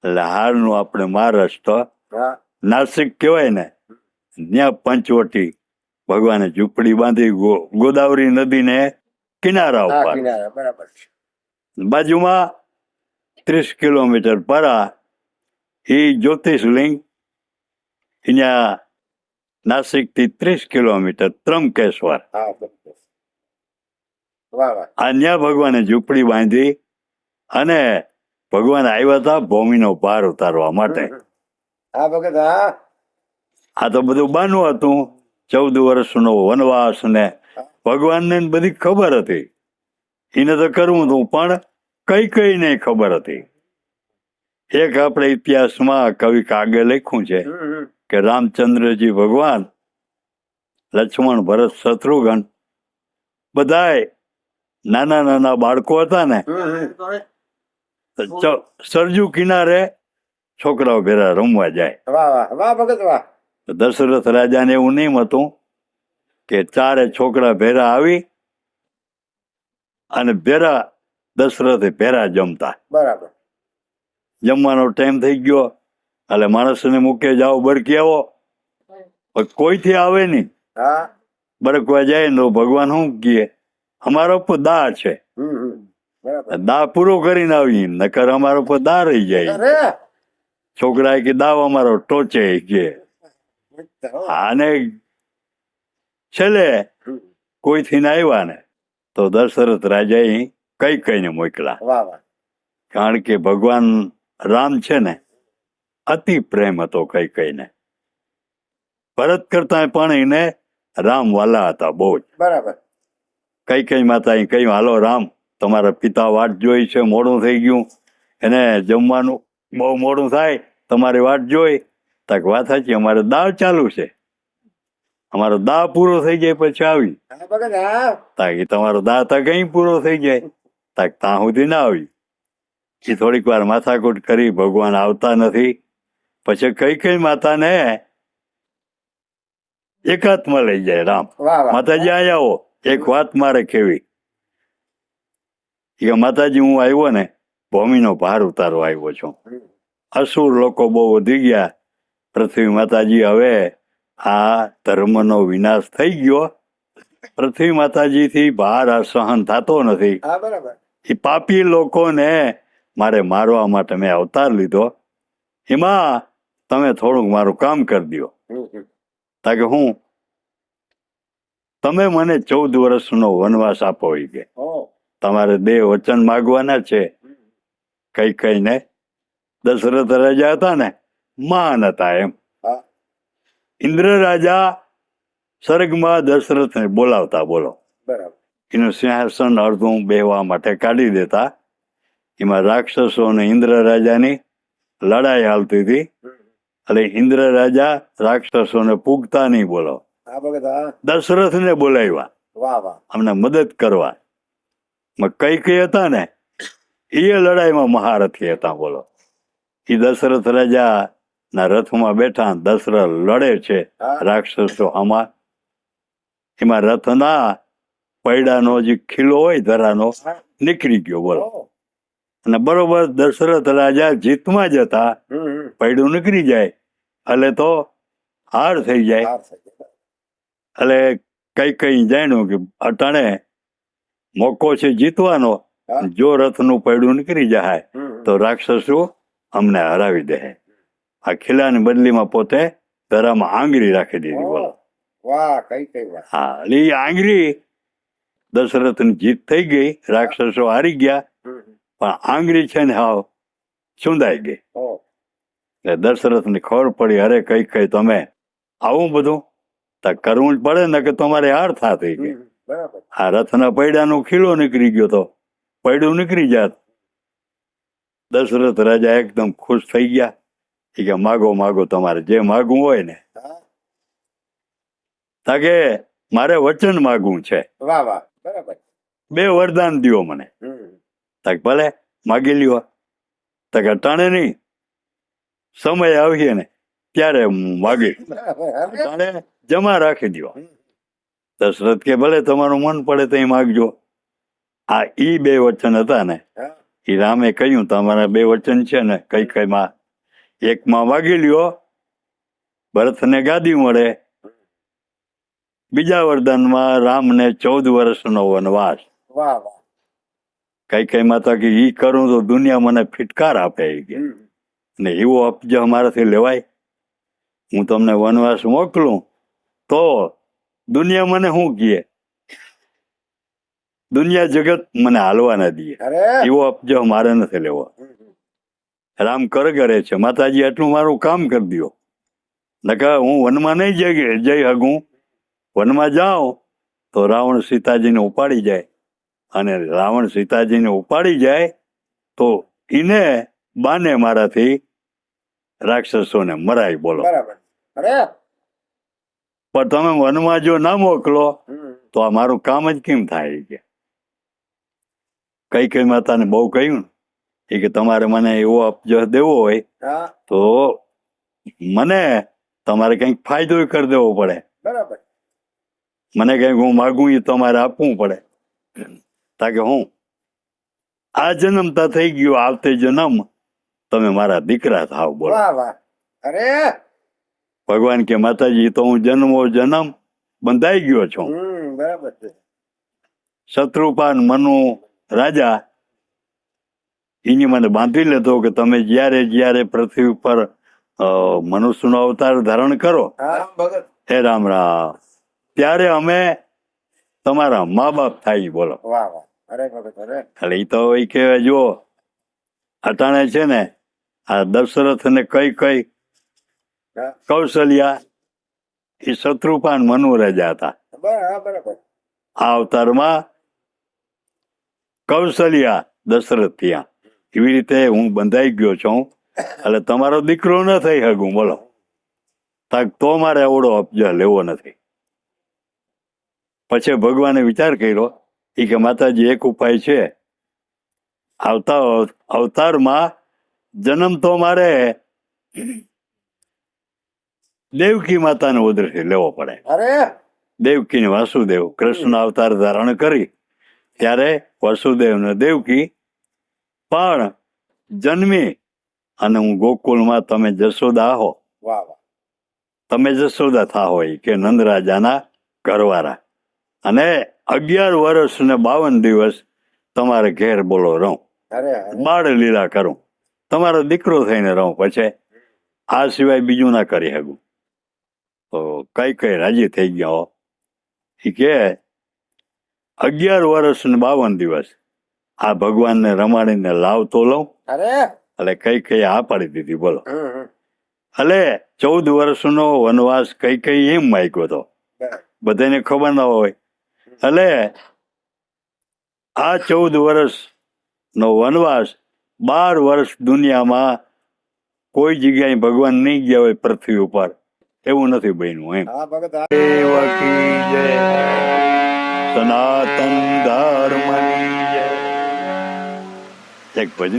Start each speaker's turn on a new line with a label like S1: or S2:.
S1: એટલે હાલનું આપણે મહારાષ્ટ્ર
S2: હા
S1: નાસિક કહેવાય ને, ત્યાં પંચવટી ભગવાને ઝૂંપડી બાંધી ગોદાવરી નદીને કિનારા
S2: હા
S1: ઉપર.
S2: કિનારા બરાબર છે.
S1: બાજુમાં 30 કિલોમીટર પરા એ જ્યોતિષલિંગ, અહીંયા નાસિક થી 30 કિલોમીટર ત્રંબકેશ્વર.
S2: હા બરાબર. વાહ વાહ.
S1: અહીંયા ભગવાને ઝૂંપડી બાંધી અને ભગવાન આવ્યા હતા ભૂમિનો ભાર ઉતારવા માટે.
S2: હા ભગત હા.
S1: આ તો બધું બાનું હતું, 14 વર્ષનો વનવાસ ને ભગવાનને બધી ખબર હતી. એને તો કરવું હતું, પણ કઈ નહીં ખબર હતી. એક આપણે ઇતિહાસમાં કવિ કાગે લખ્યું છે કે રામચંદ્રજી ભગવાન, લક્ષ્મણ, ભરત, શત્રુઘ્ન બધાય નાના નાના બાળકો હતા ને, સરજુ કિનારે છોકરાઓ ભેરા રમવા જાય.
S2: વાહ વાહ વાહ ભગત વાહ.
S1: દશરથ રાજાને એવું નહીં હતું કે 4 છોકરા ભેરા આવી અને ભેરા દશરથે ભેરા જમતા.
S2: બરાબર.
S1: જમવાનો ટાઈમ થઈ ગયો એટલે માણસને મૂકે જાઓ બરકી આવો, કોઈથી આવે નહીં.
S2: હા
S1: બરકવા જાય ને તો ભગવાન શું કહે, અમારો પર દા છે,
S2: બરાબર.
S1: દા પૂરો કરીને આવી, નકર અમારો પર દા રહી જાય.
S2: અરે
S1: છોકરા કે દાવ અમારો ટોચે કે. આને છેલ્લે કોઈથી ના આવ્યા ને તો દશરથ રાજાએ કઈને મોકલા.
S2: વાહ વાહ.
S1: કારણ કે ભગવાન રામ છે ને અતિ પ્રેમ હતો કઈને. ભરત કરતા પણ એને રામ વાલા હતા બહુ જ.
S2: બરાબર.
S1: કઈ માતા કહ્યું, હાલો રામ, તમારા પિતા વાટ જોઈ છે, મોડું થઈ ગયું, એને જમવાનું બહુ મોડું થાય, તમારી વાટ જોઈ. તક વાત સાચી, અમારે દાવ ચાલુ છે, અમારો દા પૂરો થઈ જાય પછી આવી.
S2: હા ભગત હા.
S1: તાકી તમારો દા તક અહીં પૂરો થઈ જાય, તક ત્યાં સુધી ના આવી. એ થોડીક વાર માથાકૂટ કરી, ભગવાન આવતા નથી. પછી કઈ માતાને એકાંતમાં લઈ જાય રામ.
S2: વાહ વાહ.
S1: માતાજી અહીંયા આવો, એક વાત મારે કેવી. કે માતાજી હું આવ્યો ને ભૂમિનો ભાર ઉતારવા આવ્યો છું. અસુર લોકો બહુ વધી ગયા. પૃથ્વી માતાજી હવે આ ધર્મનો વિનાશ થઈ ગયો. પૃથ્વી માતાજીથી ભાર આ સહન થતો નથી.
S2: હા બરાબર.
S1: એ પાપી લોકોને મારે મારવા માટે મેં અવતાર લીધો. એમાં તમે થોડુંક મારું કામ કરી દો. તાકે હું, તમે મને 14 વર્ષનો વનવાસ આપો. એ કે તમારે 2 વચન માગવાના છે. કઈને દશરથ રાજા હતા ને, મહાન હતા એમ. ઇન્દ્ર રાજા સ્વર્ગમાં દશરથને બોલાવતા, બોલો.
S2: બરાબર.
S1: એનું સિંહાસન અડધું બેહવા માટે કાઢી દેતા. એમાં રાક્ષસો અને ઇન્દ્ર રાજાની લડાઈ હાલતી હતી. એટલે ઇન્દ્ર રાજા રાક્ષસોને પૂગતા નહીં, બોલો.
S2: હા ભગત હા.
S1: દશરથને બોલાવ્યા
S2: વાહ વાહ.
S1: અમને મદદ કરવા. કઈ હતા ને એ લડાઈમાં મહારથી હતા, બોલો. એ દશરથ રાજા ના રથમાં બેઠા, દશરથ લડે છે રાક્ષસો આમાં. એમાં રથના પૈડાનો જે ખીલો હોય ધરાનો નીકળી ગયો, બોલો. અને બરોબર દશરથ રાજા જીતમાં જ હતા, પૈડું નીકળી જાય એટલે તો હાર થઈ જાય. એટલે કઈ જાણ્યું કે અટાણે મોકો છે જીતવાનો, જો રથનું પૈડું નીકળી જાય તો રાક્ષસો અમને હરાવી દે. આ ખીલાની બદલીમાં પોતે ધરામાં આંગળી રાખી દીધી, બોલો.
S2: વાહ કઈ વાત.
S1: હા, એટલે એ આંગળી દશરથની જીત થઈ ગઈ, રાક્ષસો હારી ગયા, પણ આંગળી છે ને હાવ ચૂંદાઈ ગઈ. એટલે દશરથને ખબર પડી, અરે કઈ તમે આવું બધું કરવું જ પડે ને, કે તમારે હાર થતી ગઈ. આ રથના પૈડાનો ખીલો નીકળી ગયો તો પૈડું નીકળી જાત. દશરથ રાજા એકદમ ખુશ થઈ ગયા. કે માગો તમારે જે માગવું હોય ને. તાકે મારે વચન માગવું છે.
S2: વાહ વાહ. બરાબર.
S1: 2 વરદાન દ્યો મને. તાક ભલે માગી લ્યો. તાકે અટાણે નહીં, સમય આવીએ ને ત્યારે માગી, અટાણે જમા રાખી દો. દશરથ કે ભલે તમારું મન પડે તો માગજો. આ 2 વચન હતા ને, એ રામે કહ્યું તમારા બે વચન છે ને કઈકઈમાં એકમાં વાગી લ્યો ભરતને ગાદી મળે, બીજા વરદાનમાં રામને 14 વર્ષનો વનવાસ.
S2: વાહ વાહ.
S1: કઈ માતા કે ઈ કરું તો દુનિયા મને ફિટકાર આપે કે ને એવો અપજ અમારાથી લેવાય? હું તમને વનવાસ મોકલું તો દુનિયા મને શું કહે? દુનિયા જગત મને હાલવા ના દે.
S2: અરે
S1: એવો અપજ મારે નથી લેવો. રામ કરે છે માતાજી આટલું મારું કામ કરી દો, નકા હું વનમાં નહીં જઈ હગું. વનમાં જાઉં તો રાવણ સીતાજીને ઉપાડી જાય, અને રાવણ સીતાજીને ઉપાડી જાય તો એને બાને મારાથી રાક્ષસોને મરાય. બોલો.
S2: બરાબર. અરે
S1: પણ તમે વનમાં જો ના મોકલો તો આ મારું કામ જ કેમ થાય કે? કઈ માતાને બહુ કહ્યું એ કે તમારે મને એવો અપજ દેવો હોય
S2: હા
S1: તો મને તમારે કંઈક ફાયદો કરી દેવો પડે.
S2: બરાબર.
S1: મને કંઈક હું માગું એ તમારે આપવું પડે. તાકે હું આ જન્મતા થઈ ગયો, આવતે જન્મ તમે મારા દીકરા થાવ. બોલો.
S2: વાહ વાહ. અરે
S1: ભગવાન કે માતાજી તો હું જન્મો જન્મ બંધાઈ ગયો છું.
S2: બરાબર છે.
S1: શત્રુપાન મનુ રાજા એની મને બાંધી લેતો કે તમે જ્યારે જ્યારે પૃથ્વી ઉપર મનુષ્યનો અવતાર ધારણ કરો
S2: હા ભગત.
S1: હે રામ રામ, ત્યારે અમે તમારા મા બાપ થાય. બોલો.
S2: વાહ વાહ. અરે ભગત. અરે
S1: એટલે એ તો એ કહેવાય જો અટાણે છે ને આ દશરથ ને કઈ
S2: હા
S1: કૌશલ્યા એ શત્રુપાન મનુ રાજા હતા.
S2: બરાબર.
S1: આ અવતારમાં કૌશલ્યા દશરથ ત્યાં. એવી રીતે હું બંધાઈ ગયો છું, એટલે તમારો દીકરો ન થઈ શકું. બોલો. તો મારે એવડો અપજ લેવો નથી. પછી ભગવાને વિચાર કર્યો એ કે માતાજી એક ઉપાય છે, આવતા અવતારમાં જન્મ તો મારે દેવકી માતાને ઉદરથી લેવો પડે.
S2: અરે
S1: દેવકી ને વાસુદેવ કૃષ્ણ અવતાર ધારણ કરી ત્યારે વાસુદેવ ને દેવકી પણ જન્મી અને હું ગોકુળમાં તમે જશોદા હો.
S2: વાહ વાહ.
S1: તમે જશોદા થા હોય કે નંદરાજાના ઘરવાળા, અને 11 વર્ષ ને 52 દિવસ તમારે ઘેર બોલો રહું,
S2: અરે
S1: બાળ લીલા કરું, તમારો દીકરો થઈને રહું. પછી આ સિવાય બીજું ના કરી શકું. તો કઈ રાજી થઈ ગયા. એ કે 11 વર્ષ ને 52 દિવસ આ ભગવાનને રમાડીને લાવતો લઉં.
S2: અરે
S1: એટલે કઈ આ પાડી દીધી. બોલો. એટલે 14 વર્ષનો વનવાસ કઈ એમ માગ્યો હતો, બધાને ખબર ના હોય. એટલે આ 14 વર્ષનો વનવાસ 12 વર્ષ દુનિયામાં કોઈ જગ્યાએ ભગવાન નહીં ગયા હોય પૃથ્વી ઉપર, એવું નથી બન્યું. એમ
S2: હા ભગત.
S1: દેવકી જય, સનાતન ધર્મની જય. એક ભજન